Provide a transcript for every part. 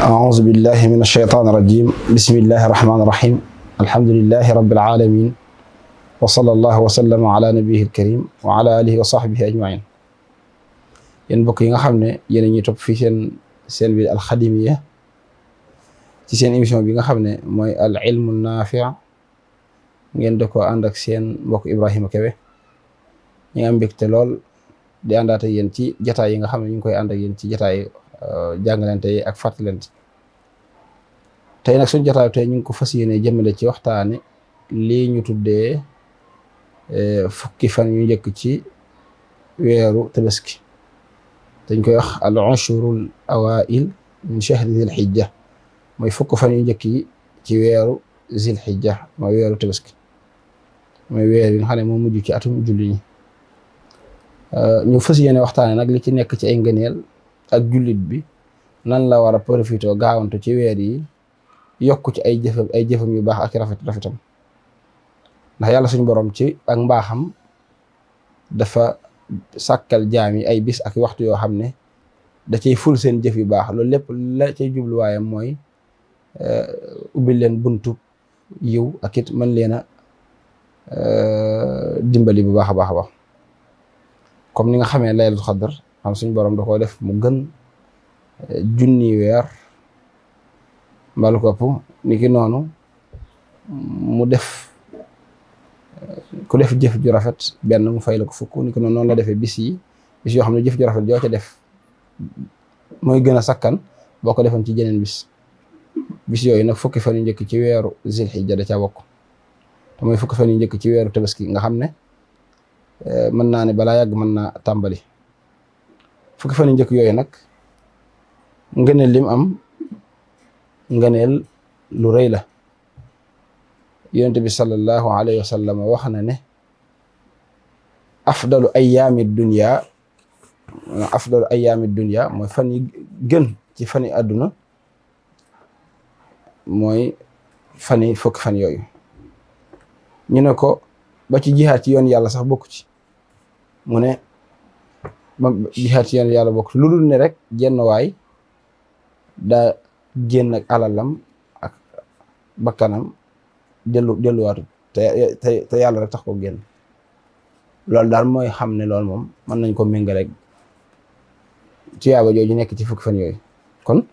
أعوذ بالله من الشيطان الرجيم بسم الله الرحمن الرحيم الحمد لله رب العالمين وصلى الله وسلم على نبيه الكريم وعلى آله وصحبه أجمعين. yéen mbokk yi nga xam ne yéen a ñuy topp fii seen bi Al Khadimiyyah ci seen émission bi nga xam ne mooy al ilmu naafi' ngeen da ko ànd ak seen mbokk Ibrahima Kebe ñu am mbégte lool di àndaat ak yéen ci jataay yi nga xam ne ñu ngi koy ànd ak yéen ci jataay jàngalante yi ak fàttalante. tey nag suñu jataay tey ñu ngi ko fas yéene jëmale ci waxtaane lii ñu tuddee fukki fan yu njëkk ci weeru tabaski, dañ koy wax al ashurul awail min shahri zil hijja, mooy fukki fan yu njëkk yi ci weeru zil hijja, mooy weeru tabaski, mooy weer yi nga xam ne moo mujj ci atum julli ñi. ñu fas yéene waxtaane nag li ci nekk ci ay ngëneel ak jullit bi nan la war a profité gaawantu ci weer yi yokk ci ay jëfam yu baax ak rafetam, ndax yàlla suñu borom ci ak mbaaxam dafa sàkkal jaam yi ay bis ak waxtu yoo xam ne da cay ful seen jëf yu baax. loolu lépp la cay jubluwaayam mooy ubbil leen buntu yiw ak it mën leen a dimbali bu baax a baax. comme ni nga xamee laylatul xadr xam suñu borom da koo def mu gën junni weer mbalu kopp, ni ki noonu mu def ku def jëf ju rafet benn mu fay la ko fukk, ni ki noonu la defee bis yoo xam ne jëf ju rafet joo ca def mooy gën a sakkan boo ko defoon ci jeneen bis yooyu nag fukki fan yu njëkk ci weeru zilhijja da caa bokk, te mooy fukki fan yu njëkk ci weeru tabaski nga xam ne mën naa ne balaa yàgg mën naa tàmbali. fukki fan yu njëkk yooyu nag ngëneel lim am ngëneel lu rëy la. yonent bi sallallahu alayhi wa sallam wax na ne afdalu ayaami dunya mooy fan yi gën ci fan yi àdduna mooy fan yi fukki fan yooyu. ñu ne ko ba ci jihaad ci yoon yàlla sax bokk ci, mu ne ba jihaad ci yoon yàlla bokk lu dul ne rek jenn waay daa génn ak alalam ak bakkanam delluwaatu te yàlla rek tax ko génn. loolu daal mooy xam ne loolu moom mën nañ ko méngale rek tuyaaba jooju nekk ci fukki fan yooyu. kon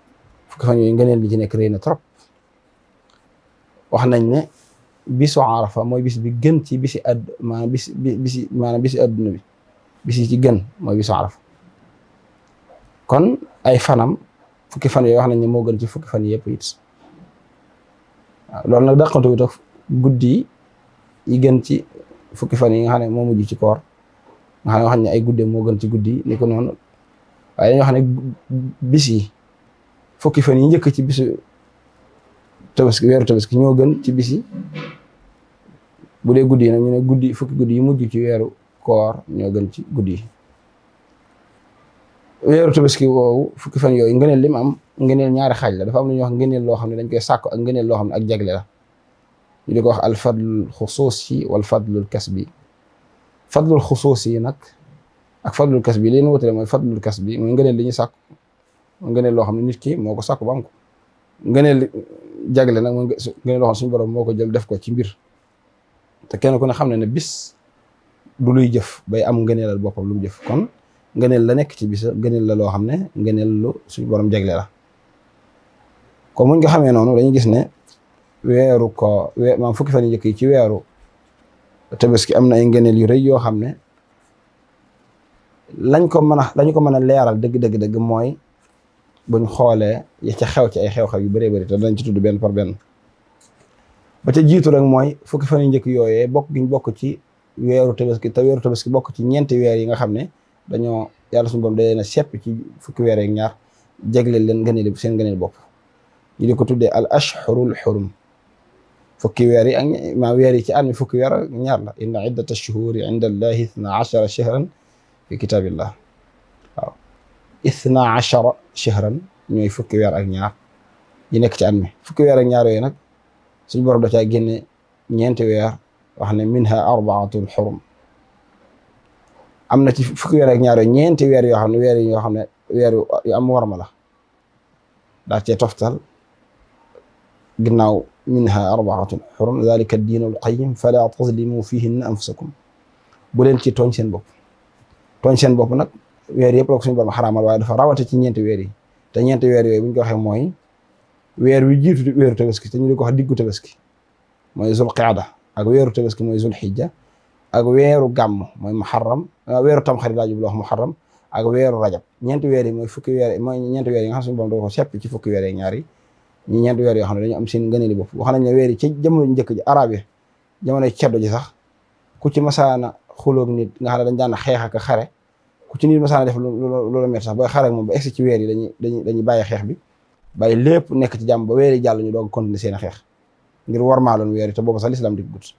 fukki fan yooyu ngëneel li ci nekk rëy na trop. wax nañ ne bisu Arafa mooy bis bi gën ci bisi adduna bi, bis yi ci gën mooy bisu Arafa. kon ay fanam fukki fan yooyu wax nañ ne moo gën ci fukki fan yëpp it. waaw loolu nag dàqantu bi tax guddi yi gën ci fukki fan yi nga xam ne moo mujj ci koor nga xam ne wax nañ ne ay guddi moo gën ci guddi ni ko noonu, waaye dañoo xam ne bis yi fukki fan yi njëkk ci bisu tabaski weeru tabaski ñoo gën ci bis yi. bu dee guddi yi nag ñu ne fukki guddi yi mujj ci weeru koor ñoo gën ci guddi yi. weeru tabaski woowu fukki fan yooyu ngëneel lim am ngëneel ñaari xaaj la. dafa am lu ñuy wax ngëneel loo xam ne dañ koy sàkku ak ngëneel loo xam ne ak jagle la. ñu di ko wax al fadlul xusuusi wal fadlul kasbi. fadlul xusuusi nag ak fadlul kasbi li ñu wutale mooy fadlul kasbi mooy ngëneel li ñu sàkku, ngëneel loo xam ne nit ki moo ko sàkku ba am ko. ngëneel jagle nag mooy ngëneel loo xam ne suñu borom moo ko jël def ko ci mbir, te kenn ku ne xam ne bis du luy jëf bay am ngëneelal boppam lu mu jëf. kon ngëneel la nekk ci bis ngëneel la loo xam ne ngëneel lu suñu borom jagle la. comme muñ ko xamee noonu dañuy gis ne weeru ko maam fukki fan yu njëkk yi ci weeru tabaski am na ay ngëneel yu rëy yoo xam ne lañu ko mën a leeral dëgg mooy buñ xoolee ya ca xew ci ay xew-xew yu bëree bëri te dañ ci tudd benn par benn. ba ca jiitu rek mooy fukki fan yu njëkk yooyee bokk giñ bokk ci weeru tabaski te weeru tabaski bokk ci ñeenti weer yi nga xam ne dañoo yàlla suñu borom da leen a sepp ci fukki weer ak ñaar jagleel leen ngëneel seen ngëneel bopp. ñu di ko tuddee al ashhurul hurum. fukki weer yi ak weer yi ci at mi fukki weer ak ñaar la. inna iddata shuhuri inda allahi ithna ashara shahran fi kitabillah. waaw ithna ashara shahran ñooy fukki weer ak ñaar yi nekk ci at mi. fukki weer ak ñaar yooyu nag suñu borom da caa génne ñeenti weer wax ne minha arbaatul xurum. am na ci fukki weer ak ñaar yooyu ñeenti weer yoo xam ne weer yu am warma la. daa cee toftal ginnaaw minha arbaatun xurum dalika diinul qayyim fala tazlimu fihinna anfusakum bu leen ci tooñ seen bopp. tooñ seen bopp nag weer yëpp la ko suñu borom xaraamal waaye dafa rawate ci ñeenti weer yi te ñeenti weer yooyu bu ñu ko waxee mooy weer wi jiitu weeru tabaski te ñu di ko wax diggu tabaski mooy zul qaada ak weeru tabaski mooy zul xijja ak weeru gàmm mooy muharram weeru tamxarit laa jublu wax muharram ak weeru rajab ñeenti weer yi mooy fukki weer mooy ñeenti weer yi nga xam suñu borom da ko sepp ci fukki weer yi ñaar yi ñi ñeenti weer yoo xam ne dañu am seen ngëneeli bopp wax nañ ne weer yi ci jamono njëkk ji arab yi jamono ceddo ji sax ku ci masaana xuloog nit nga xam ne dañ daan xeex ak xare ku ci nit masaana def loolu métti sax booy xare ak moom ba egsi ci weer yi dañuy bàyyi xeex bi bàyyi lépp nekk ci jàmm ba weer yi jàll ñu doog continuer seen xeex ngir warmaaloon weer yi te boobu sax lislaam dik gut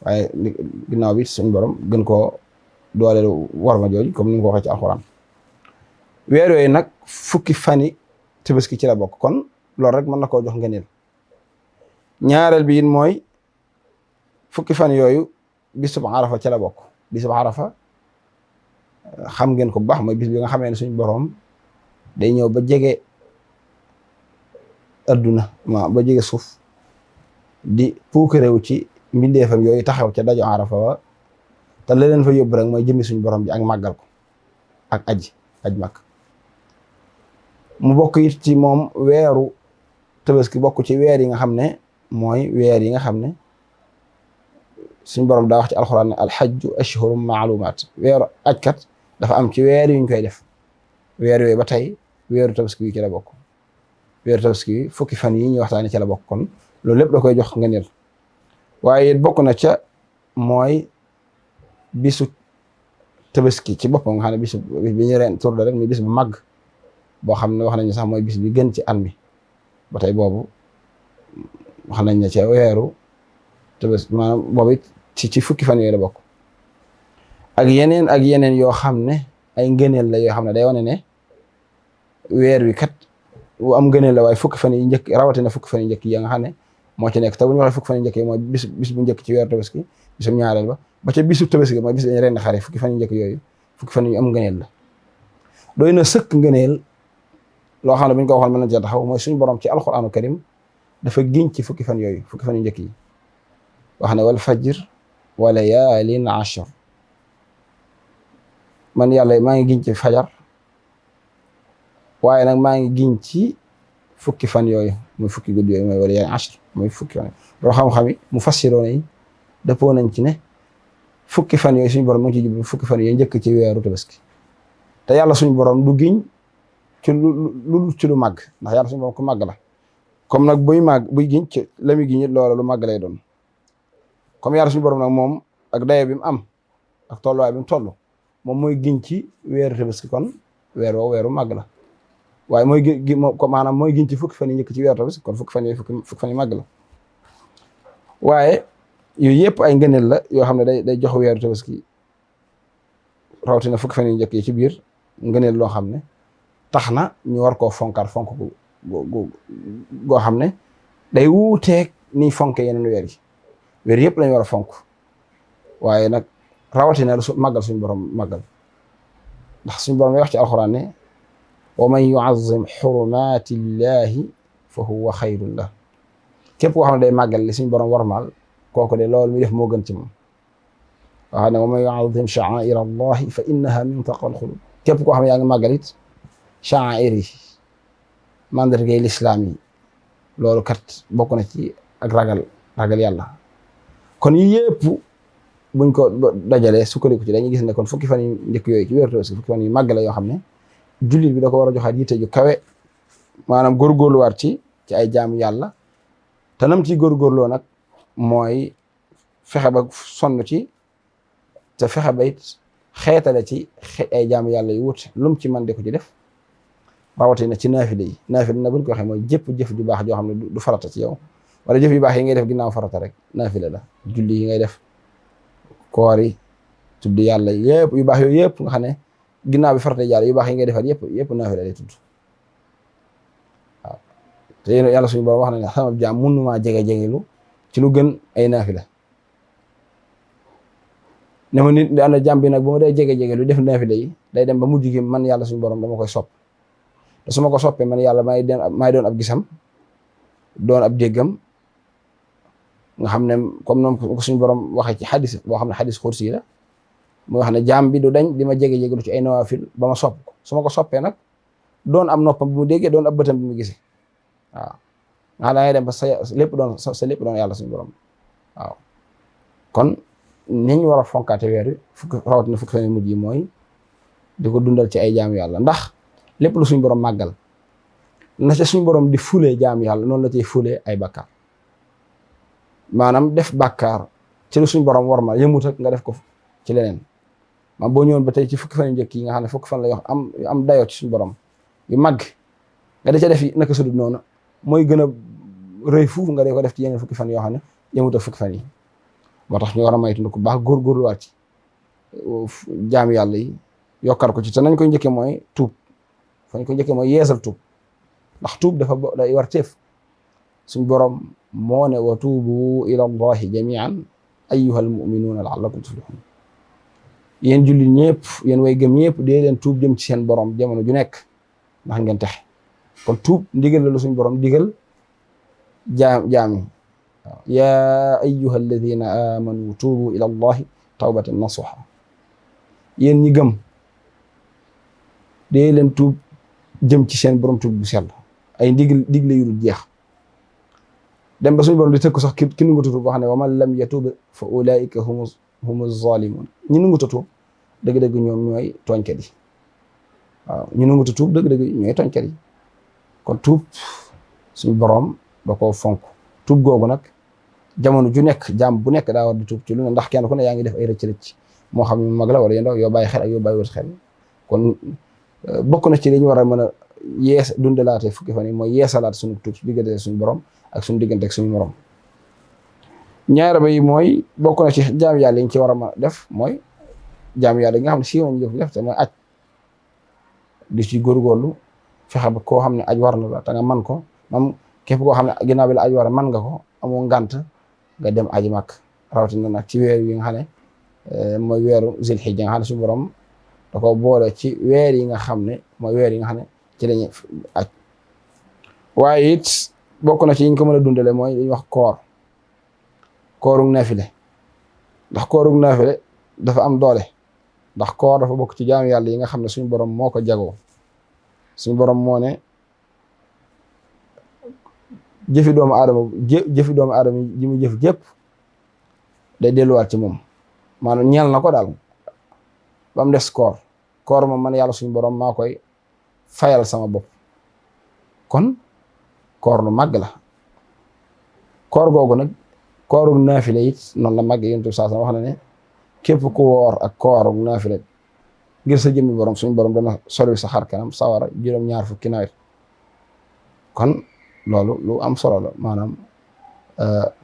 waaye ginnaaw bi suñ borom gën koo dooleel warma jooju comme ni nga ko waxee ci alxuraan weer yooyu nag fukki fani tabaski ci la bokk kon loolu rek mën na koo jox ngëneel ñaareel bi it mooy fukki fan yooyu bisub arafa ci la bokk bisub arafa xam ngeen ko bu baax mooy bis bi nga xamee ne suñ borom day ñëw ba jege adduna ba jege suuf di puukareewu ci mbindeefam yooyu taxaw ca daju arafa wa te la leen fa yóbbu rek mooy jëmmi suñ borom ji ak màggal ko ak aj mag mu bokk it ci moom weeru tabaski bokk ci weer yi nga xam ne mooy weer yi nga xam ne suñ borom daa wax ci alxuraan ne alxajju ashhurum maalumaat weeru ajkat dafa am ci weer yuñ koy def weer yooyu ba tey weeru tabaski wi ci la bokk weeru tabaski wi fukki fan yi ñuy waxtaane ci la bokk kon loolu lépp da koy jox ngëneel waaye it bokk na ca mooy bisu tabaski ci boppam nga xam ne bisu bi ñu ren tur rek muy bis bu màgg boo xam ne wax nañu sax mooy bis bi gën ci at mi ba tey boobu wax nañ ne ca weeru tabaski maanaam boobu it ci fukki fan yooyu la bokk ak yeneen yoo xam ne ay ngëneel la yoo xam ne day wane ne weer wi kat bu am ngëneel la waaye fukki fan yi njëkk rawatina fukki fan yi njëkk yi nga xam ne moo ci nekk te bu ñu waxee fukki fan yi njëkk yi mooy bis bu njëkk ci weeru tabaski bisum ñaareel ba ca bisu tabaski mooy bis dañu ren xare fukki fan yi njëkk yooyu fukki fan yu am ngëneel la doy na sëkk ngëneel loo xam ne bu ñu ko waxoon mën na cee taxaw mooy suñu borom ci alquranu karim dafa giñ ci fukki fan yooyu fukki fan yu njëkk yi wax ne wal fajr wa layaalin ashr man yàlla maa ngi giñ ci fajar waaye nag maa ngi giñ ci fukki fan yooyu muy fukki guddi yooyu mooy wala layaalin ashr muy fukki fan loo xam-xam yi mu fassiroon yi dëppoo nañ ci ne fukki fan yooyu suñu borom mu ngi ci jublu fukki fan yooyu njëkk ci weeru tabaski te yàlla suñu borom du giñ ci lu màgg ndax yàlla suñu borom ku màgg la comme nag buy giñ ci la muy giñ it loola lu màgg lay doon comme yàlla suñu borom nag moom ak daye bi mu am ak tolluwaay bi mu toll moom mooy giñ ci weeru tabaski kon weer woo weeru màgg la waaye mooy gi maanaam mooy giñ ci fukki fan yi njëkk ci weeru tabaski kon fukki fan yooyu fukki fan yi màgg la waaye yooyu yëpp ay ngëneel la yoo xam ne day jox weeru tabaski rawatina fukki fan yi njëkk yi ci biir ngëneel loo xam ne tax na ñu war koo fonkaat fonk goo xam ne day wuuteeg ni fonke yeneen weer yëpp lañu war a fonk waaye nag rawatina lu màggal suñu borom màggal ndax suñu borom wax ci alxuraan ne wa man yuazzim xurumaati llahi fa huwa xayrun lah képp koo xam ne day màggal li suñu borom warmaal kooku de loolu muy def moo gën ci moom wax ne wa man yuazzim sha'aa'ira allahi fa innaha min taqwal qulub képp koo xam ne yaa ngi màggal it sha'aa'ir yi mandargay lislaam yi loolu kat bokk na ci ak ragal yàlla kon yi yëpp buñ ko dajalee sukkandiku ci dañuy gis ne kon fukki fan yu njëkk yooyu ci weeru tabaski fukki fan yu màgg la yoo xam ne jullit bi da ko war a joxaat yitte ju kawe maanaam góorgóorluwaat ci ay jaamu yàlla te nam ci góorgóorloo nag mooy fexe ba sonn ci te fexe ba it xeetale ci ay jaamu yàlla yu wut lum ci man di ko ci def rawatina ci naafile yi naafile na buñ ko waxee mooy jëpp jëf ju baax joo xam ne du farata ci yow wala jëf yu baax yi ngay def ginnaaw farata rek naafile la julli yi ngay def koor yi tudd yàlla yëpp yu baax yooyu yëpp nga xam ne ginnaaw bi farata yàlla yu baax yi ngay defal yëpp naafile lay tudd waaw te yàlla suñu borom wax na ne sama jaam mënumaa jege-jegelu ci lu gën ay naafila ne ma nit ànd jàmm bi nag bu ma dee jege-jegelu def naafile yi day dem ba mujj gi man yàlla suñu borom dama koy sopp te su ma ko soppee man yàlla may doon ab gisam doon ab déggam nga xam ne comme noonu ko suñu borom waxee ci xadis boo xam ne xadis xursi la mu wax ne jaam bi du dañ di ma jege-jege lu ci ay nawaafil ba ma sopp ko su ma ko soppee nag doon am noppam bi mu déggee doon ab bëtam bi mu gisee waaw nga da ngay dem ba sa lépp doon yàlla suñu borom waaw kon ni ñu war a fonkaate weer wi rawatina fukki fan yu mujj yi mooy di ko dundal ci ay jaam yàlla ndax lépp lu suñu borom màggal na ca suñu borom di fulee jaam yàlla noonu la cay fulee ay bàkkaar maanaam def bàkkaar ci lu suñu borom war ma yëmut ak nga def ko ci leneen maanaam boo ñëwoon ba tey ci fukki fan yu njëkk yi nga xam ne fukki fan la yoo am dayoo ci suñu borom yu màgg nga da ca def naka sudut noonu mooy gën a rëy fuuf nga dee ko def ci yeneen fukki fan yoo xam ne yëmut ak fukki fan yi moo tax ñu war a maytu ku baax góorgóorluwaat ci jaam yàlla yi yokkar ko ci te nañ koy njëkkee mooy tuub fañ ko njëkkee mooy yeesal tuub ndax tuub day war teef suñ borom moo ne wa tuubu ila allahi jamian ayyuhal muminuuna la'allakum tuflihun yéen jullit ñëpp yéen way gëm ñëpp dee leen tuub jëm ci seen borom jamono ju nekk ndax ngeen texe kon tuub ndigal la lu suñ borom digal jaam yi waaw yaa ayyuha alladina amanu tuubu ila allahi tawbatan nasuha yéen ñi gëm dee leen tuub jëm ci seen borom tuub bu sell ay digle yu dul jeex dem ba suñu borom di tëkk sax ki nu nga tuub boo xam ne wa man lam yatub fa ulaika humu zalimun ñi nu nga tuub dëgg-dëgg ñoom ñooy tooñkat yi waaw ñu nu nga tuub dëgg-dëgg ñooy tooñkat yi kon tuub suñu borom da koo fonk tuub googu nag jamono ju nekk jaam bu nekk daa war di tuub ci lu ne ndax kenn ku ne yaa ngi def ay rëcc-rëcc moo xam ne mag la wala ndaw yoo bàyyi xel ak yoo bàyyi wut xel kon bokk na ci li ñu war a mën a dundalaate fukki fan yi mooy yeesalaat suñu tuub diggante suñu borom ak suñu diggante ak suñu morom ñaara ba yi mooy bokk na ci jaam yàlla yi ñu ci war a mën a def mooy jaam yàlla yi nga xam ne siiw nañu def te mooy aj di ci góorgóorlu fexe ba koo xam ne aj war na la te nga man ko moom képp koo xam ne ginnaaw bi la aj war a man nga ko amoo ngant nga dem aji màkk rawatina nag ci weer yi nga xam ne mooy weeru zilhijja nga xam ne suñu borom da ko boole ci weer yi nga xam ne mooy weer yi nga xam ne ci lañuy aj waaye it bokk na ci yiñ ko mën a dundale mooy li ñuy wax koorug naafile ndax koorug naafile dafa am doole ndax koor dafa bokk ci jaamu yàlla yi nga xam ne suñu borom moo ko jagoo suñu borom moo ne jëfi doomu aadama ji mu jëf jépp day delluwaat ci moom maanaam ñeel na ko daal ba mu des koor moom man yàlla suñu borom maa koy fayal sama bopp kon koor lu màgg la koor googu nag koorug naafile it noonu la màgg yonent bi saa wax na ne képp ku woor ak koorug naafile ngir sa jëmmi borom suñu borom dana sori sa xar kanam sawara juróom-ñaar fukki nawet kon loolu lu am solo la maanaam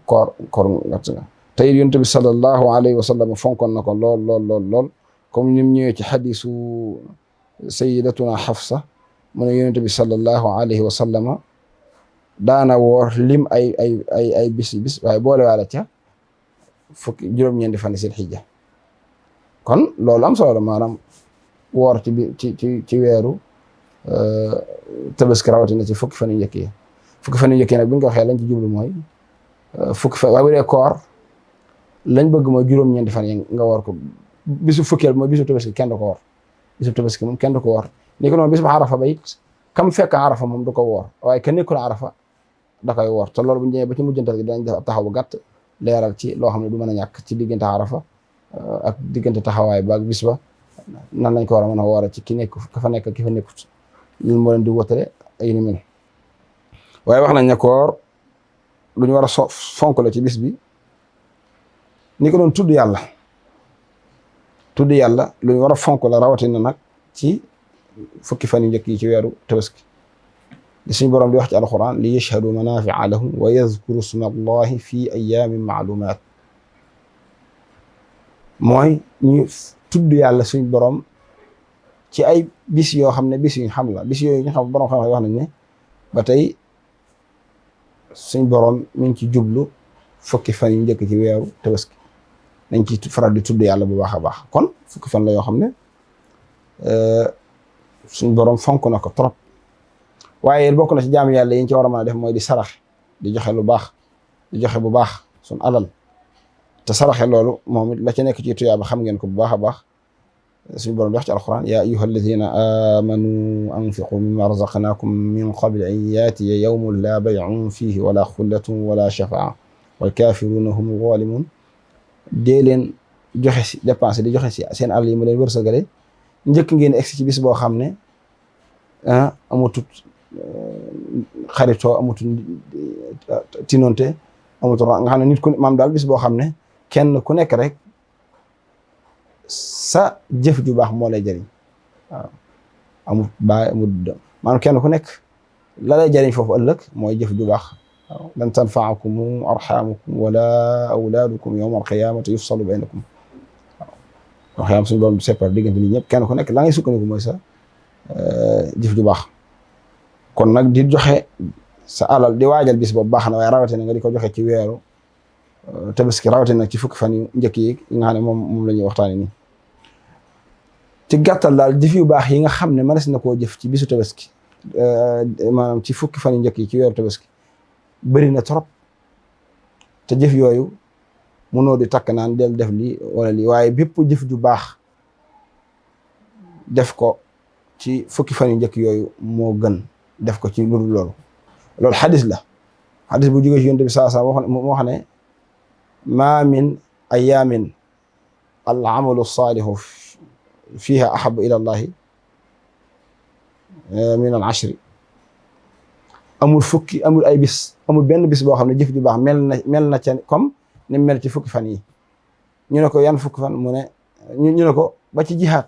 koor ngatt nga te it yonent bi sallallahu alayhi wa sallam fonkoon na ko lool comme ni mu ñëwee ci xadisu sayyidatuna Xafsa mu ne yonent bi sallallahu alayhi wa sallam daana woor lim ay bis waaye boole waale ca fukki juróom-ñeenti fan sil xijja kon loolu am solo la maanaam woor ci weeru tabaski rawatina ci fukki fan yu njëkk yi fukki fan yu njëkk yi nag bu ñu ko waxee lañ ci jublu mooy fukki fan waaye bu dee koor lañ bëgg mooy juróom-ñeenti fan yi nga woor ko bisu fukkeel mooy bisu tabaski kenn du ko woor bisu tabaski moom kenn du ko woor ni ko noonu bis ba arafa ba it kam fekk arafa moom du ko woor waaye ka nekkul arafa da koy woor te loolu bu ñu ñëwee ba ci mujjantal gi dinañ def ab taxaw bu gàtt leeral ci loo xam ne du mën a ñàkk ci diggante arafa ak diggante taxawaay ba ak bis ba nan lañ ko war a mën a woore ci ki nekk ka fa nekk ki fa nekkut loolu moo leen di wotale ay ni mel waaye wax nañ ne koor lu ñu war a fonk la ci bis bi ni ko doon tudd yàlla lu ñu war a fonk la rawatina nag ci fukki fan yu njëkk yi ci weeru tabaski li suñu borom di wax ci alquran li yashhadu manafia lahum wa yadhkuru sma allahi fi ayamin maalumat mooy ñu tudd yàlla suñu borom ci ay bis yoo xam ne bis yuñ xam la bis yooyu ñu xam borom xam wax nañ ne ba tey suñ borom mi ngi ci jublu fukki fan yu njëkk ci weeru tabaski nañ ci faral di tudd yàlla bu baax a baax kon fukki fan la yoo xam ne suñ borom fonk na ko trop waaye bokk na ci jaamu yàlla yi ñu ci war a mën a def mooy di saraxe di joxe lu baax di joxe bu baax sun alal te saraxe loolu moom it la ca nekk ci tuyaaba xam ngeen ko bu baax a baax suñu borom di wax ci alquran yaa ayyuha alladina amanu anfiqu mimma razaqnakum min qabli an yaatiya yawmun la bay'un fihi wala xullatun wala shafaa wal kafiruna hum zalimun dee leen joxe si dépense di joxe si seen alal yi mu leen wërsëgale njëkk ngeen egsi ci bis boo xam ne amutut xaritoo amutut tinonte amutut nga xam ne nit ku maam daal bis boo xam ne kenn ku nekk rek sa jëf ju baax moo lay jëriñ waaw amut baay amut maanaam kenn ku nekk la lay jëriñ foofu ëllëg mooy jëf ju baax waaw lan tanfaakum arxaamukum wala awlaadukum yawma alqiyaamati yufsalu baynakum waaw xëy na suñu borom séparé diggante nit ñëpp kenn ku nekk la ngay sukkandiku mooy sa jëf ju baax kon nag di joxe sa alal di waajal bis boobu baax na waaye rawatina nga di ko joxe ci weeru tabaski rawatina ci fukki fan yu njëkk yi nga xam ne moom la ñuy waxtaanee nii. ci gàttal daal jëf yu baax yi nga xam ne mënees na koo jëf ci bisu tabaski maanaam ci fukki fan yu njëkk yi ci weeru tabaski bëri na trop te jëf yooyu mënoo di takk naan del def lii wala lii waaye bépp jëf ju baax def ko ci fukki fan yu njëkk yooyu moo gën def ko ci lu dul loolu xadis la xadis bu jógee ci yonent bi saa saa moo wax ne ma min ayamin al amalu saalihu fiha ahabu ila allahi min al ashri amul ay bis amul benn bis boo xam ne jëf ju baax mel na ca comme ni mel ci fukki fan yi ñu ne ko yan fukki fan mu ne ñu ne ko ba ci jihaad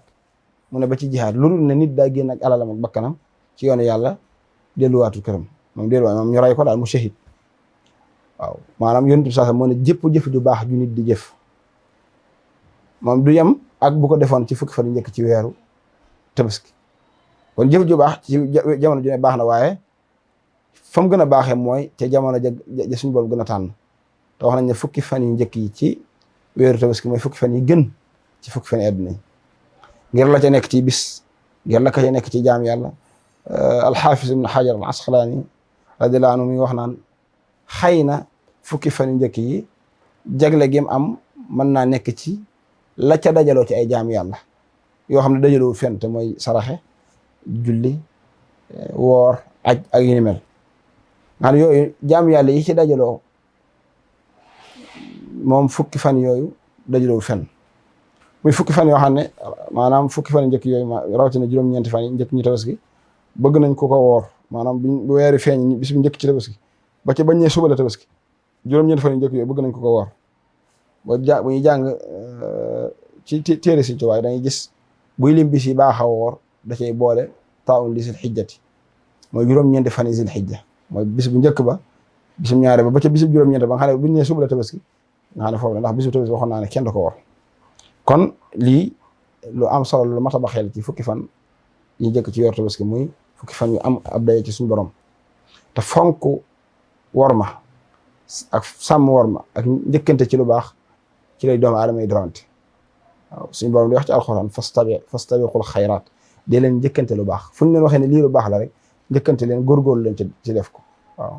mu ne ba ci jihaad lu dul ne nit daa génn ak alalam ak bakkanam ci yoonu yàlla delluwaatu këram moom ñu ray ko daal mu shahid waaw maanaam yonent bi sax moo ne jëpp jëf ju baax ju nit di jëf moom du yem ak bu ko defoon ci fukki fan yu njëkk ci weeru tabaski kon jëf ju baax ci jamono ju ne baax na waaye fa mu gën a baaxee mooy te jamono ja suñu borom gën a tànn te wax nañ ne fukki fan yu njëkk yi ci weeru tabaski mooy fukki fan yi gën ci fukki fan yi àdduna yi ngir la ca nekk ci bis ngir la ca nekk ci jaam yàlla alxaafis ibn xajar al asqalaani radiyallahu anhu mi wax naan xëy na fukki fan yu njëkk yi jagle gi am mën naa nekk ci la ca dajaloo ci ay jaam yàlla yoo xam ne dajaloo fenn te mooy saraxe julli woor aj ak yu ni mel nga xam ne yooyu jaam yàlla yi ci dajaloo moom fukki fan yooyu dajaloo fenn muy fukki fan yoo xam ne maanaam fukki fan yu njëkk yooyu rawatina juróom-ñeenti fan yi njëkk ñu tabaski bëgg nañ ko woor maanaam bu weeri feeñ bis bu njëkk ci tabaski ba ca bañ ñee suba la tabaski juróom-ñeenti fan yu njëkk yooyu bëgg nañ ko woor bu ñuy jàng ci téere si tuwaay dañuy gis buy lim bis yi baax a woor da cay boole taawun li sil xijjati mooy juróom-ñeenti fan yi sil xijja mooy bis bu njëkk ba bisum ñaare ba ca bisub juróom-ñeenti ba nga xam ne buñ ñee suba la tabaski nga xam ne foofu la ndax bisu tabaski waxoon naa ne kenn du ko woor kon lii lu am solo lu mat a baxeel ci fukki fan yi njëkk ci yor tabaski muy fukki fan yu am ab daye ci suñu borom te fonk worma ak sàmm worma ak njëkkante ci lu baax ci lay doomu aadama yi doonte waaw suñu borom di wax ci alxuraan fastabiqul xayraat dee leen njëkkante lu baax fu ñu leen waxee ne lii lu baax la rek njëkkante leen góorgóorlu leen ci def ko waaw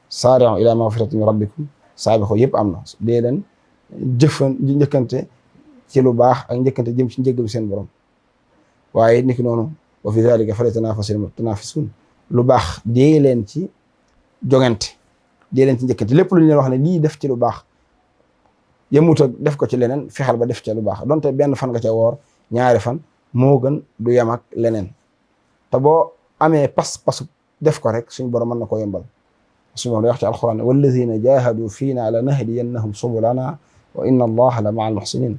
saari'u ila magfiratin min rabbikum saabixu yëpp am na dee leen njëkkante ci lu baax ak njëkkante jëm ci njëggalu seen borom waaye niki noonu wa fi dhalika falyatanaafasil mutanaafisuun lu baax dee leen ci jongante dee leen ci njëkkante lépp lu ñu leen wax ne lii def ci lu baax yemut ak def ko ci leneen fexeel ba def ci lu baax donte benn fan nga ca woor ñaari fan moo gën du yem ak leneen te boo amee pas-pasu def ko rek suñu borom mën na koo yombal suñu borom day wax ci alxuraan ne wallazina jahadu fiina la nahdiyannahum subulana wa inna allaha la maa al muhsinin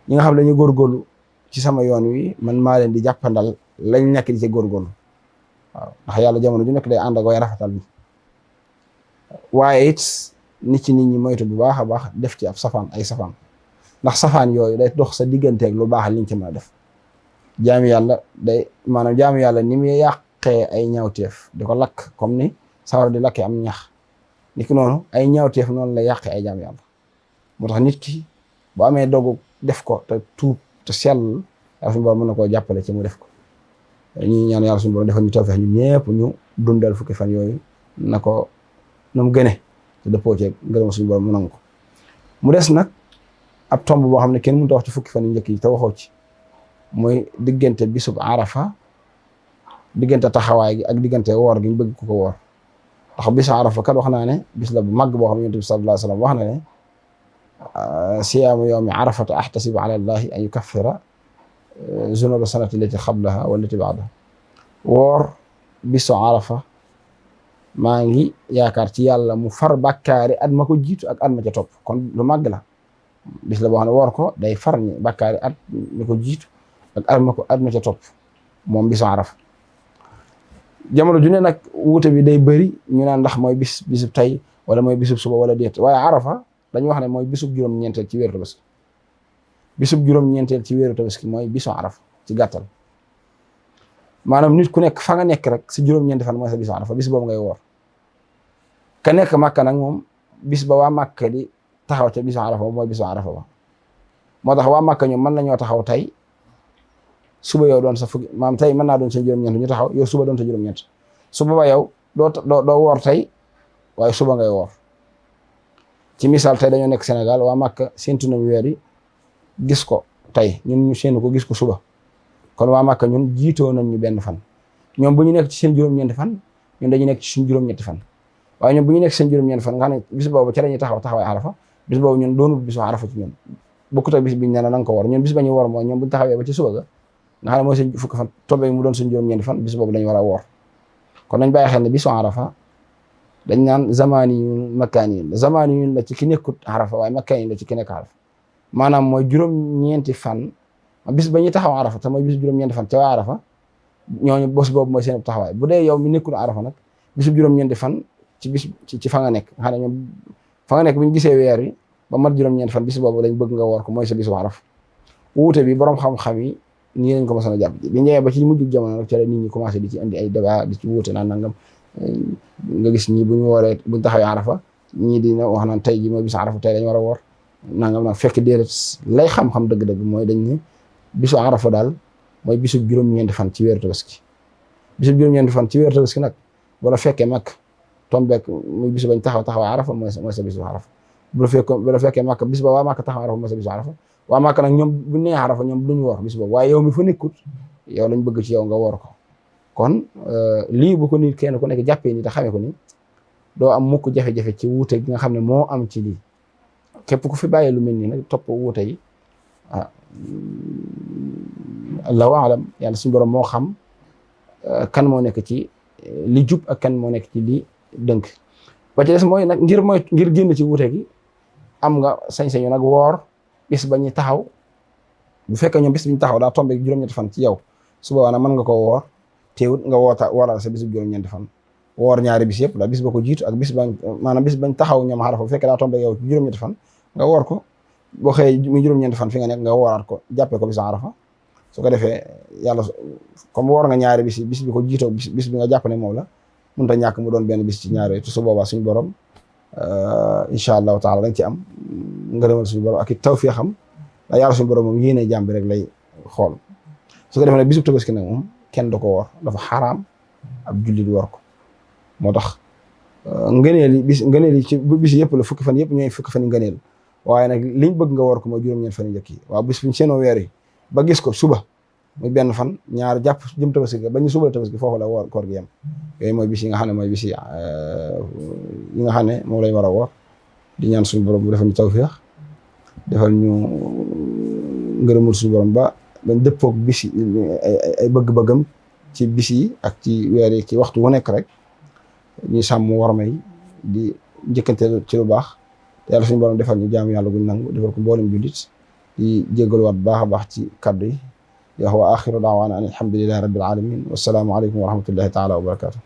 ñi nga xam ne dañuy góorgóorlu ci sama yoon wi man maa leen di jàppandal lañ nekk di ci góorgóorlu waaw ndax yàlla jamono ju nekk day ànd ak way rafetal bi waaye it nit ñi moytu bu baax a baax def ci ab safaan ay safaan ndax safaan yooyu day dox sa digganteeg lu baax liñ ci mën a def jaami yàlla maanaam jaami yàlla ni muy yàqee ay ñaawteef di ko lakk comme ni sawara di lakkee am ñax ni ki noonu ay ñaawteef noonu la yàqee ay jaami yàlla moo tax nit ki bu amee dogu def ko te tuub te sell yàlla suñu borom mën na koo jàppale ci mu def ko ñi ñaan yàlla suñu borom defal ñu tawfeex ñun ñëpp ñu dundal fukki fan yooyu na ko nu mu gëne te dëppoo ceeg ngërëm suñu borom mu nangu ko. mu des nag ab tomb boo xam ne kenn mënut a wax ci fukki fan yu njëkk yi te waxoo ci mooy diggante bisub arafa diggante taxawaay gi ak diggante woor gi ñu bëgg ku ko woor ndax bisu arafa kat wax naa ne bis la bu màgg boo xam ne yonent bi sallallahu alayhi wa sallam wax na ne siyaamu yawmi arafata ahtasibu ala allahi an yukaffira zunuba sanati allati qablaha wallati ba'daha woor bisu arafa maa ngi yaakaar ci yàlla mu far bàkkaari at ma ko jiitu ak at ma ca topp kon lu màgg la bis la boo xam ne woor ko day far ñi bàkkaari at mi ko jiitu ak at ma ca topp moom bisu arafa. jamono ju ne nag wuute bi day bëri ñu naan ndax mooy bisub tey wala mooy bisub suba wala déet waaye arafa dañu wax ne mooy bisub juróom-ñeenteel ci weeru tabaski bisub juróom-ñeenteel ci weeru tabaski mooy bisu arafa ci gàttal maanaam nit ku nekk fa nga nekk rek si juróom-ñeenti fan mooy sa bisu arafa bis boobu ngay woor ka nekk màkka nag moom bis ba waa màkka di taxaw ca bisu arafa mooy bisu arafa ba moo tax waa màkka ñoom mën nañoo taxaw tey suba yow doon sa fukki maam tey mën naa doon seen juróom-ñeent ñu taxaw yow suba doon sa juróom-ñeent suba ba yow doo woor tey waaye suba ngay woor ci misaal tey dañoo nekk Sénégal waa Màkka séntu nañu weer yi gis ko tey ñun ñu séenu ko gis ko suba kon waa Màkka ñun jiitoo nañ ñu benn fan ñoom bu ñu nekk ci seen juróom-ñeenti fan ñun dañuy nekk ci suñu juróom-ñetti fan waaye ñoom bu ñu nekk ci seen juróom-ñeenti fan nga xam ne bis boobu ci la ñuy taxawaay arafa bis boobu ñun doonul bisu arafa ci ñun bokkut ak bis biñ ne na nga ko woor ñun bis ba ñu woor mooy ñoom bu ñu taxawee ba ci suba ga nga xam ne mooy seen fukki fan tombé mu doon suñu juróom-ñeenti fan bis boobu dañu war a woor kon nañ bàyyi xel ne bisu arafa dañ naan zamaniyun makaniyun zamaniyun la ci ki nekkut arafa waaye makaniyun la ci ki nekk arafa maanaam mooy juróom-ñeenti fan bis ba ñuy taxaw arafa te mooy bisu juróom-ñeenti fan ca waa arafa ñooñu bés boobu mooy seen taxawaay bu dee yow mi nekkul arafa nag bisu juróom-ñeenti fan ci fa nga nekk nga xam ne ñoom fa nga nekk bu ñu gisee weer wi ba mat juróom-ñeenti fan bis boobu lañ bëgg nga woor ko mooy sa bisu arafa wuute bi borom xam-xam yi nii lañ ko mos a jàpp bi ñëwee ba ci mujj jamono rek ca la nit ñi commencé di ci indi ay débat di ci wuute naan nangam nga gis ñi bu ñu wooree buñ taxawee arafa ñii dina wax naan tey ji mooy bisu arafa tey dañ war a woor nangam nag fekk déedéet lay xam-xam dëgg-dëgg mooy dañ ne bisu arafa daal mooy bisu juróom-ñeenti fan ci weeru tabaski bisu juróom-ñeenti fan ci weeru tabaski nag wala fekkee mag tombeek muy bisu bañ taxawee arafa mooy sa bisu arafa bu la fekkee mag bis ba waa mag taxaw arafa mooy sa bisu arafa waa Màkka nag ñoom bu nee arafa ñoom duñu woor bis boobu waaye yow mi fa nekkut yow lañ bëgg ci yow nga woor ko kon lii bu ko nit kenn ku nekk jàppee ni te xamee ko ni doo am mukk jafe-jafe ci wuute gi nga xam ne moo am ci lii képp ku fi bàyyi lu mel nii nag topp wuute yi allahu alam yàlla suñu borom moo xam kan moo nekk ci li jub ak kan moo nekk ci li dënk ba ci des mooy nag ngir génn ci wuute gi am nga sañ-sañu nag woor bis ba ñu taxaw bu fekkee ñoom bis bi ñu taxaw daa tombé juróom-ñetti fan ci yow su boobaa nag mën nga koo woor teewut nga wooral sa bis bu juróom-ñeenti fan woor ñaari bis yëpp la bis ba ko jiitu ak bis bañ taxaw ñoom arafa bu fekkee daa tombé yow juróom-ñetti fan nga woor ko boo xëyee muy juróom-ñeenti fan fi nga nekk nga wooraat ko jàppee ko bisu arafa su ko defee yàlla comme woor nga ñaari bis yi bis bi ko jiitoo bis bi nga jàpp ne moom la mënut a ñàkk mu doon benn bis ci ñaari te su boobaa suñu borom incha allahu taala dañ ci am ngërëmal suñu borom ak it tawfiix xam da yàlla suñu borom moom yéene jàmm bi rek lay xool su ko defee nag bisub tabaski nag moom kenn du ko woor dafa xaraam ab jullit woor ko moo tax ngëneel yi ci bis yëpp la fukki fan yëpp ñooy fukki fan yi ngëneel waaye nag liñ bëgg nga woor ko mooy juróom-ñeent fan yi njëkk yi waaw bis biñ seenoo weer yi ba gis ko suba muy benn fan ñaar jàpp jëm tabaski ba ñu suba la tabaski foofu la woor koor gi yem yooyu mooy bis yi nga xam ne mooy bis yi nga xam ne moom lañ war a woor di ñaan suñu borom bu defal ñu tawfiix defal ñu ngërëmul suñu borom ba bañ dëppoog bis yi ay bëgg-bëggam ci bis yi ak ci weer yi ci waxtu wu nekk rek ñuy sàmm warma yi di njëkkante ci lu baax te yàlla suñu borom defal ñu jaamu yàlla guñ nangu defal ko mboolem jullit di jéggaluwaat baax a baax ci kaddu yi di wax wa axiru daawaana an alhamdulillahi rabbil alamin wassalaamu aleykum wa rahmatullahi taala wa barakatuh